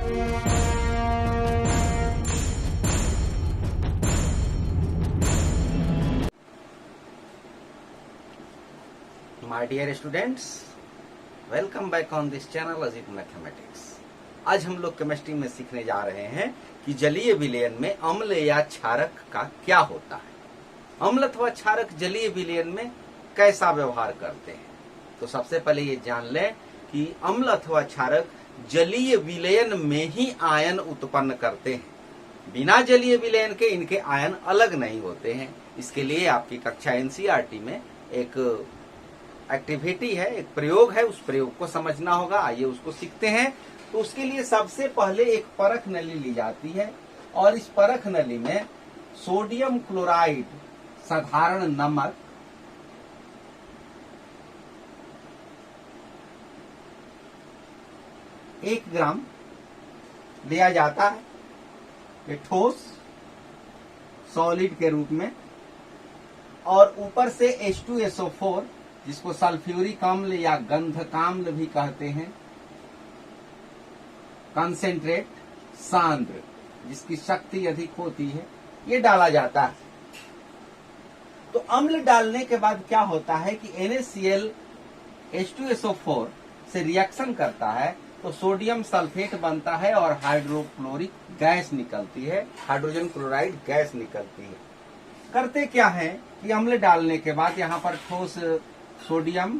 My dear students, welcome back on this channel Azit Mathematics। आज हम लोग chemistry में सीखने जा रहे हैं कि जलीय विलयन में अम्ल या क्षारक का क्या होता है। अम्ल अथवा क्षारक जलीय विलयन में कैसा व्यवहार करते हैं। तो सबसे पहले ये जान लें कि अम्ल अथवा क्षारक जलीय विलयन में ही आयन उत्पन्न करते हैं। बिना जलीय विलयन के इनके आयन अलग नहीं होते हैं। इसके लिए आपकी कक्षा एनसीईआरटी में एक एक्टिविटी है, एक प्रयोग है, उस प्रयोग को समझना होगा। आइए उसको सीखते हैं। तो उसके लिए सबसे पहले एक परख नली ली जाती है और इस परख नली में सोडियम क्लोराइड साधारण नमक, एक ग्राम लिया जाता है। ये ठोस सॉलिड के रूप में, और ऊपर से H2SO4 जिसको सल्फ्यूरिक अम्ल या गंधकाम्ल भी कहते हैं, कंसेंट्रेट सांद्र जिसकी शक्ति अधिक होती है, ये डाला जाता है। तो अम्ल डालने के बाद क्या होता है कि NaCl H2SO4 से रिएक्शन करता है तो सोडियम सल्फेट बनता है और हाइड्रोक्लोरिक गैस निकलती है, हाइड्रोजन क्लोराइड गैस निकलती है। करते क्या है कि अम्ल डालने के बाद यहाँ पर ठोस सोडियम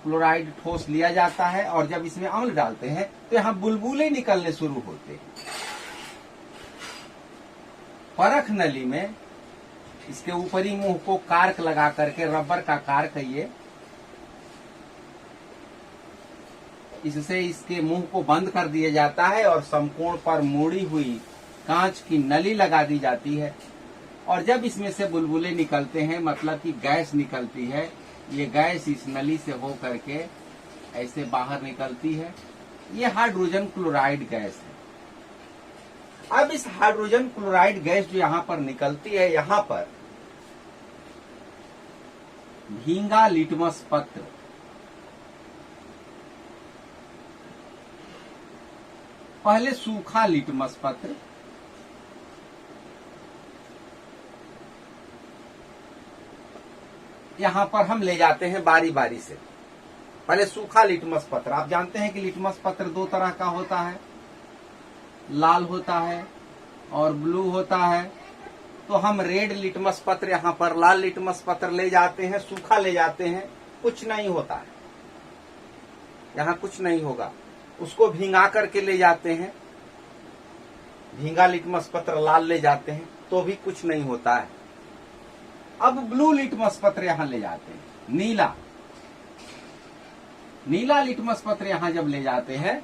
क्लोराइड ठोस लिया जाता है और जब इसमें अम्ल डालते हैं तो यहाँ बुलबुले निकलने शुरू होते हैं। परख नली में इसके ऊपरी मुंह को कार्क लगा करके, रबर का कार्क ये, इससे इसके मुंह को बंद कर दिया जाता है और समकोण पर मुड़ी हुई कांच की नली लगा दी जाती है। और जब इसमें से बुलबुले निकलते हैं, मतलब कि गैस निकलती है, ये गैस इस नली से हो करके ऐसे बाहर निकलती है। ये हाइड्रोजन क्लोराइड गैस है। अब इस हाइड्रोजन क्लोराइड गैस जो यहाँ पर निकलती है, यहाँ पर भींगा लिटमस पत्र, पहले सूखा लिटमस पत्र, यहां पर हम ले जाते हैं बारी बारी से। पहले सूखा लिटमस पत्र, आप जानते हैं कि लिटमस पत्र दो तरह का होता है, लाल होता है और ब्लू होता है। तो हम रेड लिटमस पत्र, यहां पर लाल लिटमस पत्र ले जाते हैं, सूखा ले जाते हैं, कुछ नहीं होता है, यहां कुछ नहीं होगा। उसको भींगा करके ले जाते हैं, भींगा लिटमस पत्र लाल ले जाते हैं तो भी कुछ नहीं होता है। अब ब्लू लिटमस पत्र यहां ले जाते हैं, नीला, नीला लिटमस पत्र यहां जब ले जाते हैं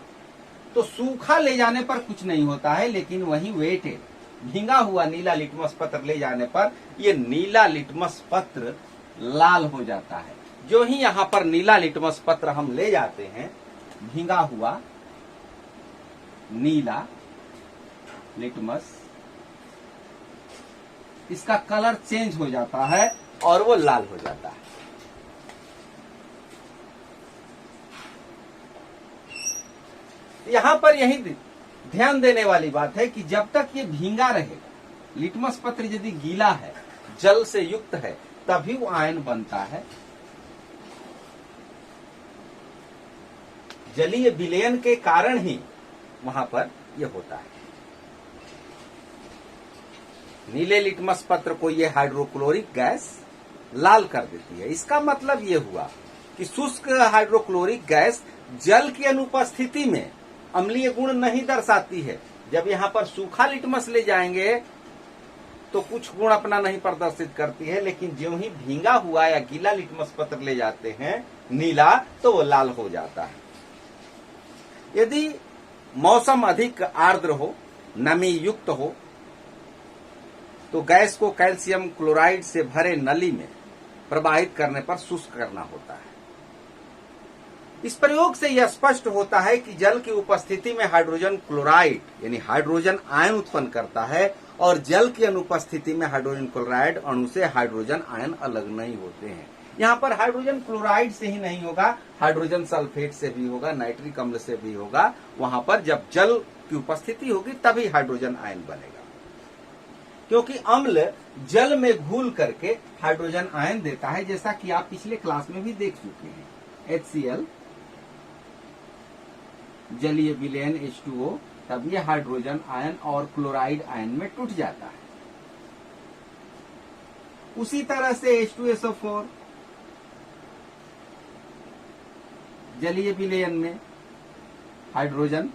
तो सूखा ले जाने पर कुछ नहीं होता है, लेकिन वही वेटेड भींगा हुआ नीला लिटमस पत्र ले जाने पर ये नीला लिटमस पत्र लाल हो जाता है। जो ही यहां पर नीला लिटमस पत्र हम ले जाते हैं, भींगा हुआ नीला लिटमस, इसका कलर चेंज हो जाता है और वो लाल हो जाता है। यहां पर यही ध्यान देने वाली बात है कि जब तक ये भींगा रहेगा, लिटमस पत्र यदि गीला है, जल से युक्त है, तभी वो आयन बनता है। जलीय विलयन के कारण ही वहां पर यह होता है। नीले लिटमस पत्र को ये हाइड्रोक्लोरिक गैस लाल कर देती है। इसका मतलब ये हुआ कि शुष्क हाइड्रोक्लोरिक गैस जल की अनुपस्थिति में अम्लीय गुण नहीं दर्शाती है। जब यहाँ पर सूखा लिटमस ले जाएंगे तो कुछ गुण अपना नहीं प्रदर्शित करती है, लेकिन ज्यों ही भींगा हुआ या गीला लिटमस पत्र ले जाते हैं नीला, तो वो लाल हो जाता है। यदि मौसम अधिक आर्द्र हो, नमी युक्त हो, तो गैस को कैल्शियम क्लोराइड से भरे नली में प्रवाहित करने पर शुष्क करना होता है। इस प्रयोग से यह स्पष्ट होता है कि जल की उपस्थिति में हाइड्रोजन क्लोराइड यानी हाइड्रोजन आयन उत्पन्न करता है और जल की अनुपस्थिति में हाइड्रोजन क्लोराइड अणु से हाइड्रोजन आयन अलग नहीं होते हैं। यहाँ पर हाइड्रोजन क्लोराइड से ही नहीं होगा, हाइड्रोजन सल्फेट से भी होगा, नाइट्रिक अम्ल से भी होगा। वहां पर जब जल की उपस्थिति होगी तभी हाइड्रोजन आयन बनेगा, क्योंकि अम्ल जल में घुल करके हाइड्रोजन आयन देता है, जैसा कि आप पिछले क्लास में भी देख चुके हैं। HCl जलीय विलयन H2O, तब ये हाइड्रोजन आयन और क्लोराइड आयन में टूट जाता है। उसी तरह से H2SO4 जलीय विलयन में हाइड्रोजन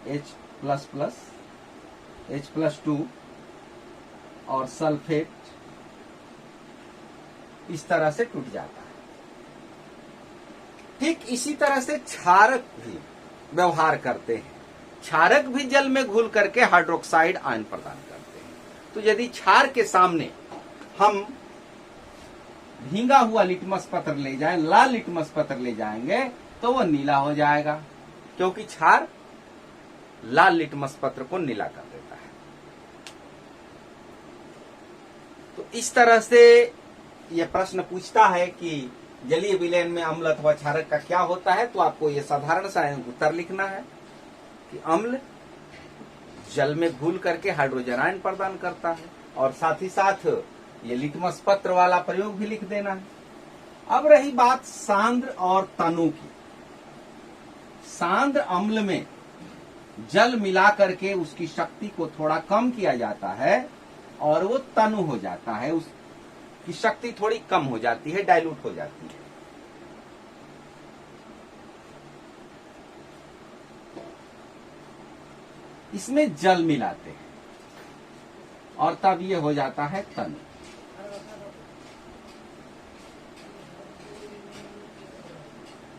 H++, H+2 और सल्फेट इस तरह से टूट जाता है। ठीक इसी तरह से क्षारक भी व्यवहार करते हैं। क्षारक भी जल में घुल करके हाइड्रोक्साइड आयन प्रदान करते हैं। तो यदि क्षार के सामने हम भींगा हुआ लिटमस पत्र ले जाएं, लाल लिटमस पत्र ले जाएंगे, तो वो नीला हो जाएगा, क्योंकि क्षार लाल लिटमस पत्र को नीला कर देता है। तो इस तरह से यह प्रश्न पूछता है कि जलीय विलयन में अम्ल अथवा क्षारक का क्या होता है, तो आपको यह साधारण सा उत्तर लिखना है कि अम्ल जल में घुल करके हाइड्रोजन आयन प्रदान करता है, और साथ ही साथ ये लिटमस पत्र वाला प्रयोग भी लिख देना है। अब रही बात सांद्र और तनु की। सांद्र अम्ल में जल मिला करके उसकी शक्ति को थोड़ा कम किया जाता है और वो तनु हो जाता है, उसकी शक्ति थोड़ी कम हो जाती है, डाइल्यूट हो जाती है। इसमें जल मिलाते हैं और तब ये हो जाता है तनु।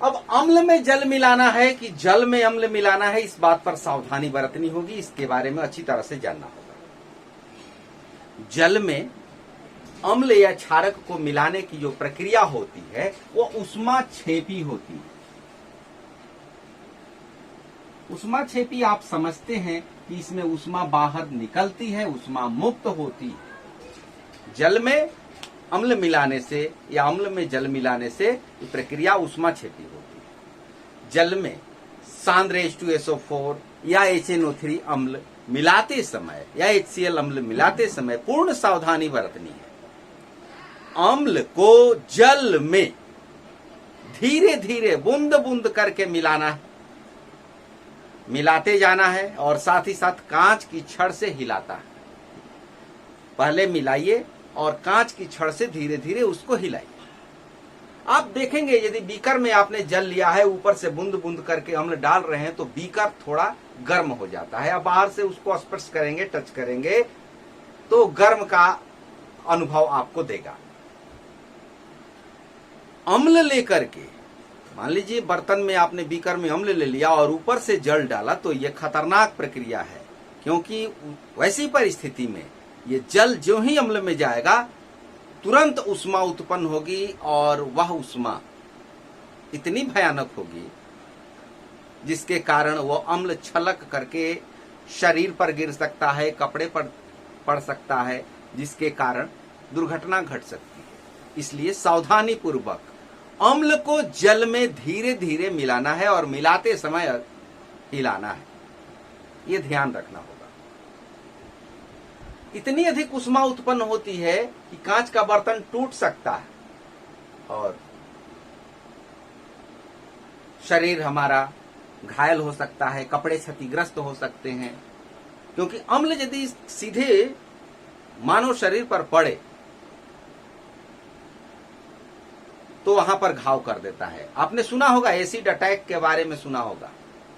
अब अम्ल में जल मिलाना है कि जल में अम्ल मिलाना है, इस बात पर सावधानी बरतनी होगी, इसके बारे में अच्छी तरह से जानना होगा। जल में अम्ल या क्षारक को मिलाने की जो प्रक्रिया होती है वो ऊष्माक्षेपी होती है। ऊष्माक्षेपी आप समझते हैं कि इसमें ऊष्मा बाहर निकलती है, ऊष्मा मुक्त होती है। जल में अम्ल मिलाने से या अम्ल में जल मिलाने से ये प्रक्रिया ऊष्माक्षेपी होती है। जल में सांद्र H2SO4 या HNO3 अम्ल मिलाते समय या HCl अम्ल मिलाते समय पूर्ण सावधानी बरतनी है। अम्ल को जल में धीरे धीरे बूंद बूंद करके मिलाना है, मिलाते जाना है, और साथ ही साथ कांच की छड़ से हिलाता है। पहले मिलाइए और कांच की छड़ से धीरे धीरे उसको हिलाइए। आप देखेंगे यदि बीकर में आपने जल लिया है, ऊपर से बूंद बूंद करके अम्ल डाल रहे हैं, तो बीकर थोड़ा गर्म हो जाता है। अब बाहर से उसको स्पर्श करेंगे, टच करेंगे, तो गर्म का अनुभव आपको देगा। अम्ल लेकर के, मान लीजिए बर्तन में आपने बीकर में अम्ल ले लिया और ऊपर से जल डाला, तो यह खतरनाक प्रक्रिया है, क्योंकि वैसी परिस्थिति में ये जल जो ही अम्ल में जाएगा तुरंत ऊष्मा उत्पन्न होगी, और वह ऊष्मा इतनी भयानक होगी जिसके कारण वो अम्ल छलक करके शरीर पर गिर सकता है, कपड़े पर पड़ सकता है, जिसके कारण दुर्घटना घट सकती है। इसलिए सावधानी पूर्वक अम्ल को जल में धीरे धीरे मिलाना है और मिलाते समय हिलाना है, ये ध्यान रखना होगा। इतनी अधिक ऊष्मा उत्पन्न होती है कि कांच का बर्तन टूट सकता है और शरीर हमारा घायल हो सकता है, कपड़े क्षतिग्रस्त हो सकते हैं, क्योंकि अम्ल यदि सीधे मानव शरीर पर पड़े तो वहां पर घाव कर देता है। आपने सुना होगा, एसिड अटैक के बारे में सुना होगा।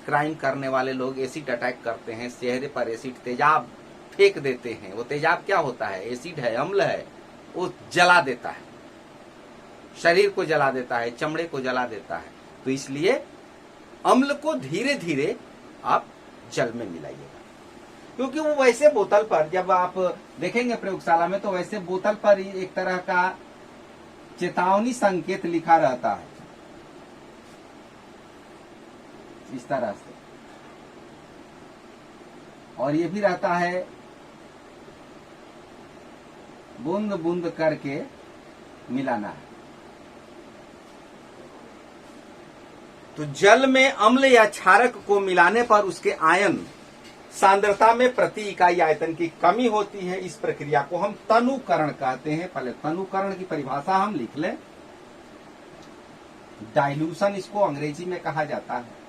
क्राइम करने वाले लोग एसिड अटैक करते हैं, चेहरे पर एसिड तेजाब फेंक देते हैं। वो तेजाब क्या होता है? एसिड है, अम्ल है, वो जला देता है, शरीर को जला देता है, चमड़े को जला देता है। तो इसलिए अम्ल को धीरे धीरे आप जल में मिलाइएगा, क्योंकि वो वैसे बोतल पर, जब आप देखेंगे प्रयोगशाला में, तो वैसे बोतल पर एक तरह का चेतावनी संकेत लिखा रहता है, इस तरह से, और ये भी रहता है बूंद बूंद करके मिलाना है। तो जल में अम्ल या क्षारक को मिलाने पर उसके आयन सांद्रता में प्रति इकाई आयतन की कमी होती है। इस प्रक्रिया को हम तनुकरण कहते हैं। पहले तनुकरण की परिभाषा हम लिख लें। डाइल्यूशन इसको अंग्रेजी में कहा जाता है।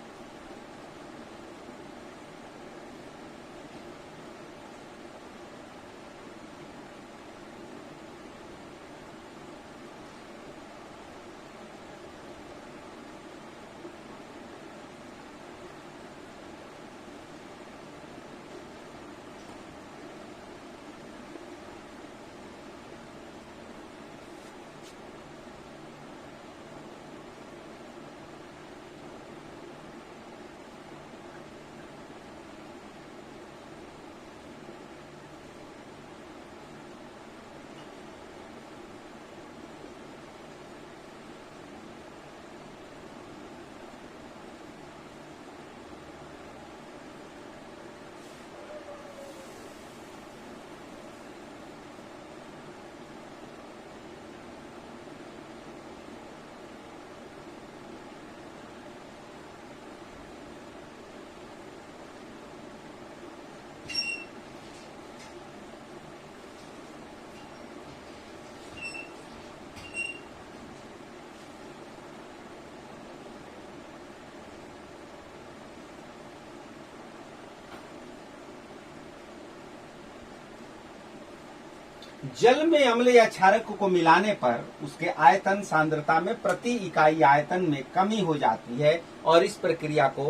जल में अम्ल या क्षारक को मिलाने पर उसके आयतन सांद्रता में प्रति इकाई आयतन में कमी हो जाती है और इस प्रक्रिया को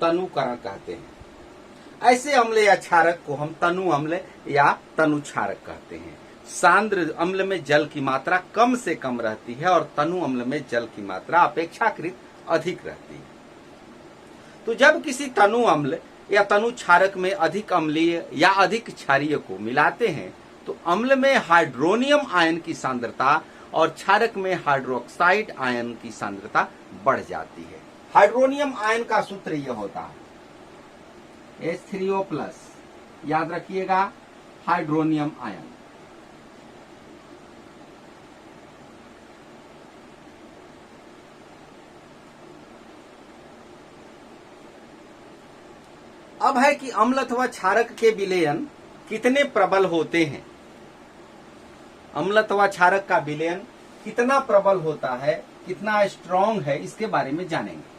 तनुकरण कहते हैं। ऐसे अम्ल या क्षारक को हम तनु अम्ल या तनु क्षारक कहते हैं। सांद्र अम्ल में जल की मात्रा कम से कम रहती है और तनु अम्ल में जल की मात्रा अपेक्षाकृत अधिक रहती है। तो जब किसी तनु अम्ल या तनु क्षारक में अधिक अम्लीय या अधिक क्षारीय को मिलाते हैं तो अम्ल में हाइड्रोनियम आयन की सांद्रता और क्षारक में हाइड्रोक्साइड आयन की सांद्रता बढ़ जाती है। हाइड्रोनियम आयन का सूत्र यह होता है H3O+, याद रखिएगा, हाइड्रोनियम आयन। अब है कि अम्ल अथवा क्षारक के विलयन कितने प्रबल होते हैं। अम्ल अथवा क्षारक का विलयन कितना प्रबल होता है, कितना स्ट्रॉन्ग है, इसके बारे में जानेंगे।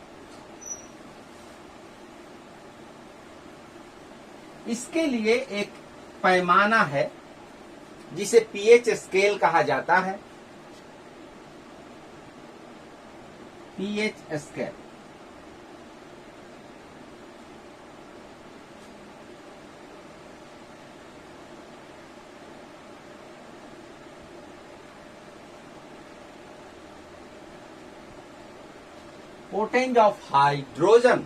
इसके लिए एक पैमाना है जिसे पीएच स्केल कहा जाता है। पीएच स्केल पोटेंज ऑफ हाइड्रोजन,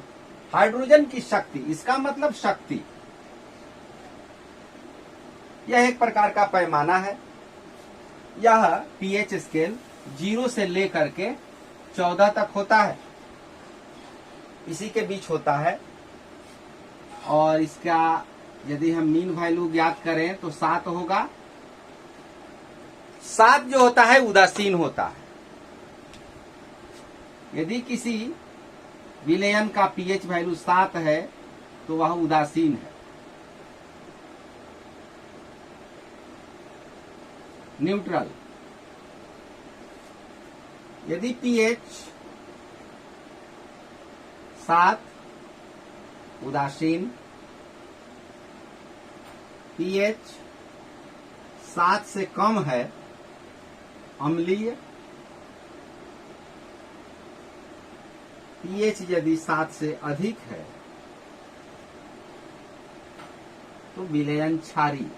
हाइड्रोजन की शक्ति, इसका मतलब शक्ति। यह एक प्रकार का पैमाना है। यह पीएच स्केल 0 से लेकर के 14 तक होता है, इसी के बीच होता है। और इसका यदि हम मीन वैल्यू ज्ञात करें तो 7 होगा। 7 जो होता है उदासीन होता है। यदि किसी विलयन का पीएच वैल्यू 7 है तो वह उदासीन है। न्यूट्रल, यदि पीएच 7 उदासीन, पीएच 7 से कम है अम्लीय, पीएच यदि 7 से अधिक है तो विलयन क्षारीय।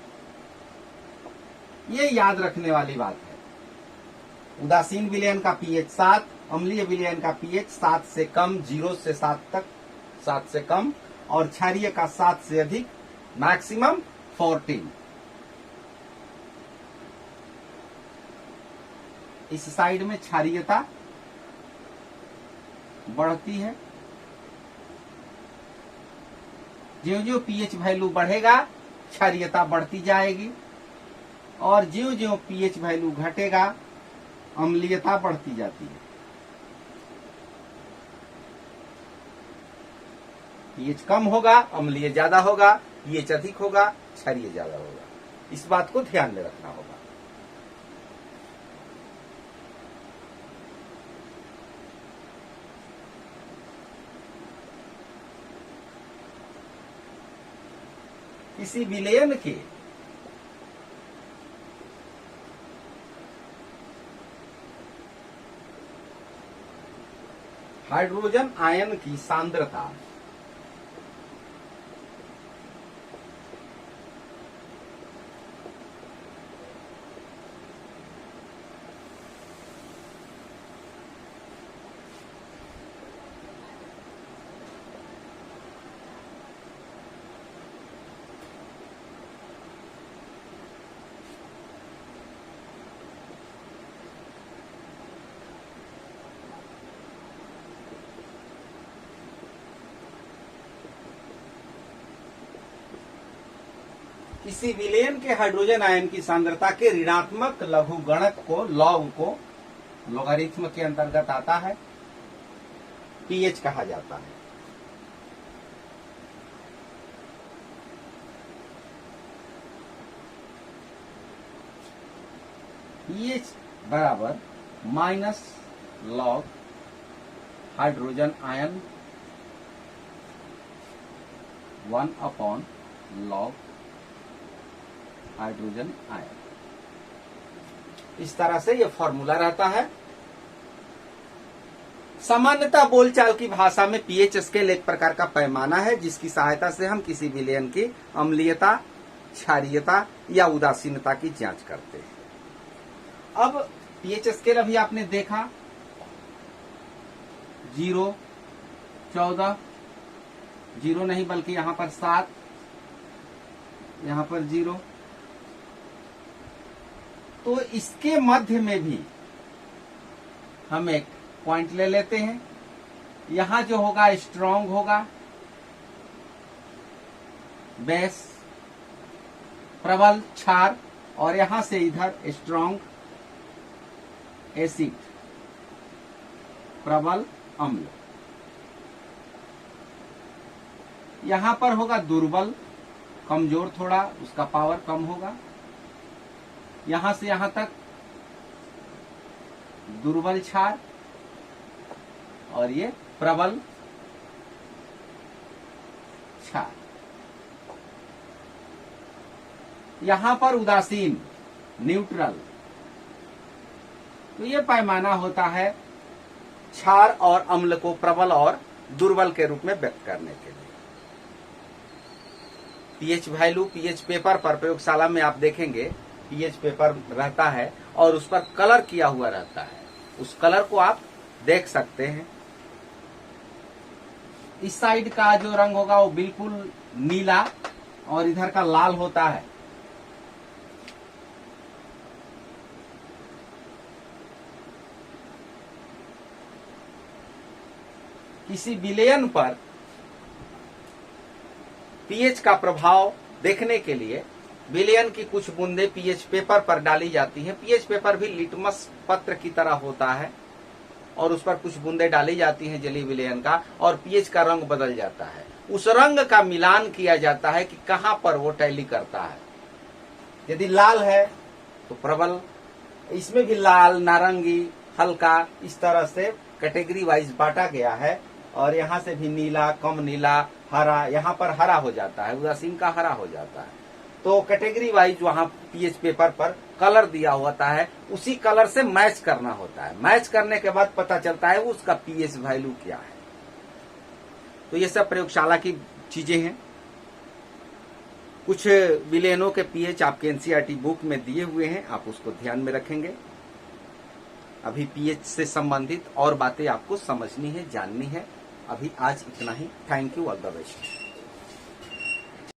ये याद रखने वाली बात है। उदासीन विलयन का पीएच 7, अम्लीय विलयन का पीएच 7 से कम, 0 से 7 तक, 7 से कम, और क्षारीय का 7 से अधिक, मैक्सिमम 14। इस साइड में क्षारीयता बढ़ती है। ज्यों ज्यों पीएच वैल्यू बढ़ेगा क्षारीयता बढ़ती जाएगी, और ज्यों ज्यों पीएच वैल्यू घटेगा अम्लीयता बढ़ती जाती है। पीएच कम होगा, अम्लीय ज्यादा होगा, पीएच अधिक होगा, क्षारीय ज्यादा होगा। इस बात को ध्यान में रखना होगा। किसी विलयन के हाइड्रोजन आयन की सांद्रता किसी विलयन के हाइड्रोजन आयन की सांद्रता के ऋणात्मक लघुगणक को लॉग को लोगारिथम के अंतर्गत आता है, पीएच कहा जाता है। पीएच बराबर minus log hydrogen ion 1 log hydrogen ion. इस तरह से यह फॉर्मूला रहता है। सामान्यतः बोलचाल की भाषा में पीएच स्केल एक प्रकार का पैमाना है जिसकी सहायता से हम किसी विलयन की अम्लीयता, क्षारीयता या उदासीनता की जांच करते हैं। अब पीएच स्केल अभी आपने देखा 0, 14, 0 नहीं बल्कि यहां पर 7, यहां पर 0। तो इसके मध्य में भी हम एक पॉइंट ले लेते हैं। यहां जो होगा स्ट्रांग होगा, बेस प्रबल क्षार, और यहां से इधर स्ट्रांग एसिड प्रबल अम्ल। यहां पर होगा दुर्बल कमजोर, थोड़ा उसका पावर कम होगा। यहां से यहां तक दुर्बल क्षार और ये प्रबल क्षार। यहां पर उदासीन न्यूट्रल। तो ये पैमाना होता है क्षार और अम्ल को प्रबल और दुर्बल के रूप में व्यक्त करने के लिए। पीएच वैल्यू पीएच पेपर पर प्रयोगशाला में आप देखेंगे पीएच पेपर रहता है और उस पर कलर किया हुआ रहता है। उस कलर को आप देख सकते हैं। इस साइड का जो रंग होगा वो बिल्कुल नीला और इधर का लाल होता है। किसी विलयन पर पीएच का प्रभाव देखने के लिए विलयन की कुछ बूंदे पीएच पेपर पर डाली जाती हैं। पीएच पेपर भी लिटमस पत्र की तरह होता है और उस पर कुछ बूंदे डाली जाती हैं जलीय विलयन का, और पीएच का रंग बदल जाता है। उस रंग का मिलान किया जाता है कि कहां पर वो टैली करता है। यदि लाल है तो प्रबल, इसमें भी लाल, नारंगी, हल्का, इस तरह से कैटेगरी वाइज बांटा गया है। और यहां से भी नीला, कम नीला, हरा, यहां पर हरा हो जाता है, उदासीन का हरा हो जाता है। तो कैटेगरी वाइज वहां पीएच पेपर पर कलर दिया होता है, उसी कलर से मैच करना होता है। मैच करने के बाद पता चलता है उसका पीएच वैल्यू क्या है। तो ये सब प्रयोगशाला की चीजें हैं। कुछ विलयनों के पीएच आपके एनसीईआरटी बुक में दिए हुए हैं, आप उसको ध्यान में रखेंगे। अभी पीएच से संबंधित और बातें आपको समझनी है, जाननी है। अभी आज इतना ही। Thank you, all the best.